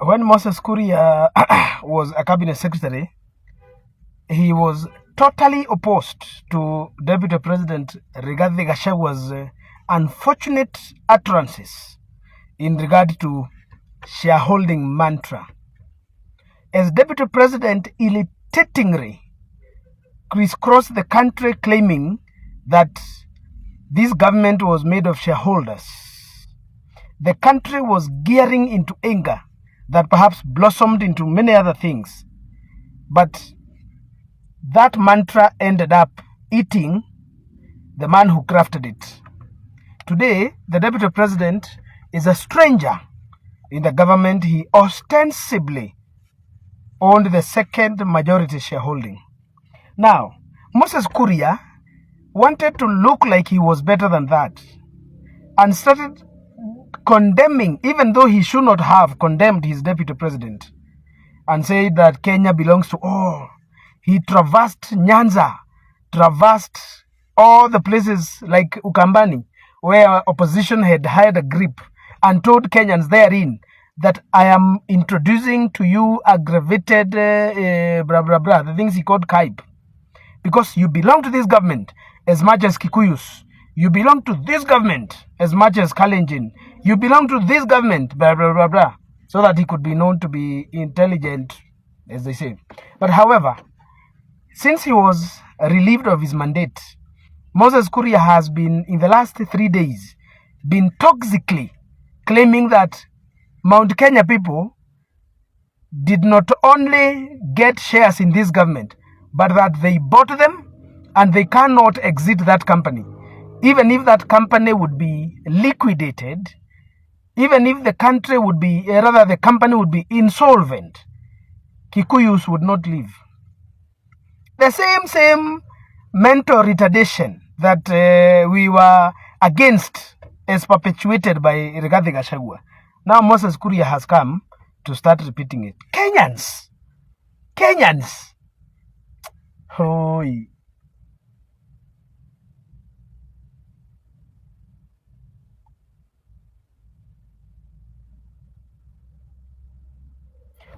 when Moses Kuria was a cabinet secretary, he was totally opposed to Deputy President Rigathi Gachagua's unfortunate utterances in regard to shareholding mantra. As Deputy President irritatingly crisscrossed the country claiming that this government was made of shareholders, the country was gearing into anger that perhaps blossomed into many other things. But that mantra ended up eating the man who crafted it. Today, the Deputy President is a stranger in the government. He ostensibly owned the second majority shareholding. Now, Moses Kuria wanted to look like he was better than that and started condemning, even though he should not have condemned his Deputy President, and said that Kenya belongs to all. He traversed Nyanza, traversed all the places like Ukambani, where opposition had hired a grip, and told Kenyans therein that I am introducing to you aggravated the things he called Kaib. Because you belong to this government as much as Kikuyus. You belong to this government as much as Kalenjin. You belong to this government, so that he could be known to be intelligent, as they say. But however, since he was relieved of his mandate, Moses Kuria has been, in the last 3 days, been toxically claiming that Mount Kenya people did not only get shares in this government, but that they bought them and they cannot exit that company. Even if that company would be liquidated, even if the country would be, the company would be insolvent, Kikuyus would not leave. The same mental retardation that we were against is perpetuated by Rigathi Gachagua. Now Moses Kuria has come to start repeating it. Kenyans. Hoy.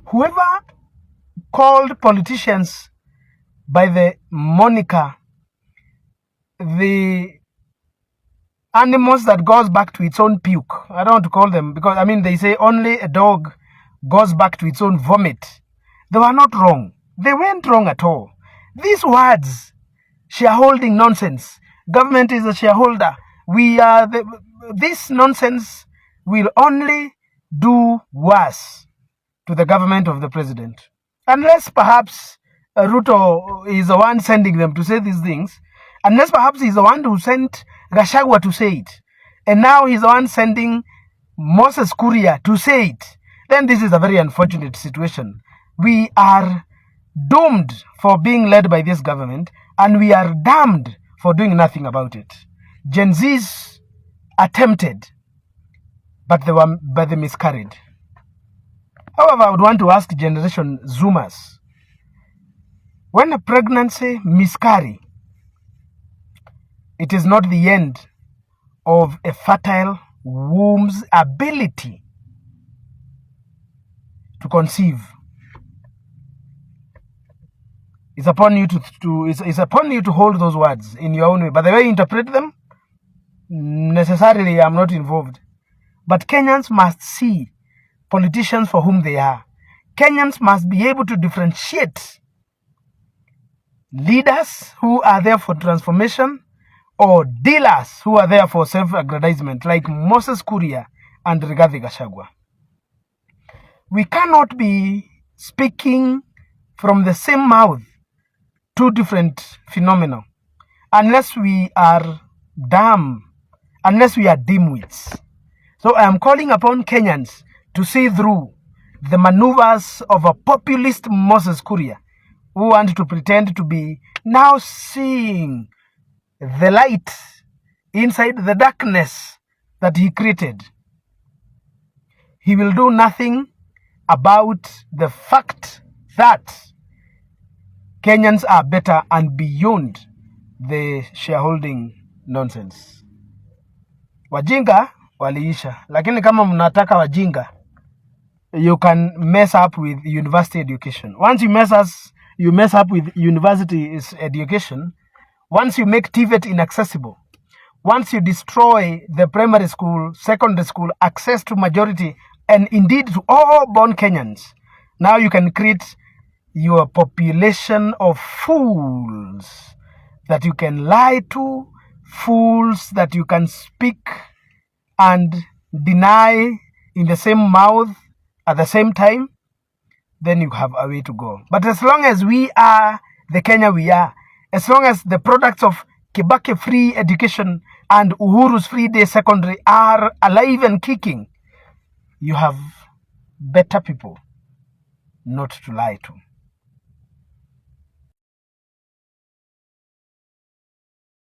Whoever called politicians by the moniker the animals that goes back to its own puke. I don't want to call them, because they say only a dog goes back to its own vomit. They were not wrong. They weren't wrong at all. These words, shareholding nonsense, government is a shareholder, this nonsense will only do worse to the government of the president. Unless perhaps Ruto is the one sending them to say these things, unless perhaps he's the one who sent Gachagua to say it, and now he's the one sending Moses Kuria to say it, then this is a very unfortunate situation. We are doomed for being led by this government, and we are damned for doing nothing about it. Gen Zs attempted, but they miscarried. However, I would want to ask Generation Zoomers, when a pregnancy miscarries, it is not the end of a fertile womb's ability to conceive. It's upon you it's upon you to hold those words in your own way. But the way you interpret them, necessarily I'm not involved. But Kenyans must see politicians for whom they are. Kenyans must be able to differentiate leaders who are there for transformation or dealers who are there for self-aggrandizement, like Moses Kuria and Rigathi Gachagua. We cannot be speaking from the same mouth two different phenomena unless we are dimwits. So I am calling upon Kenyans to see through the maneuvers of a populist Moses Kuria, who want to pretend to be now seeing the light inside the darkness that he created. He will do nothing about the fact that Kenyans are better and beyond the shareholding nonsense. Wajinga waliisha, lakini kama mnataka wajinga, you can mess up with university education. Once you mess up with university education, once you make TVET inaccessible, once you destroy the primary school, secondary school, access to majority, and indeed to all born Kenyans, now you can create your population of fools that you can lie to, fools that you can speak and deny in the same mouth at the same time, then you have a way to go. But as long as we are the Kenya we are, as long as the products of Kibaki free education and Uhuru's free day secondary are alive and kicking, you have better people not to lie to.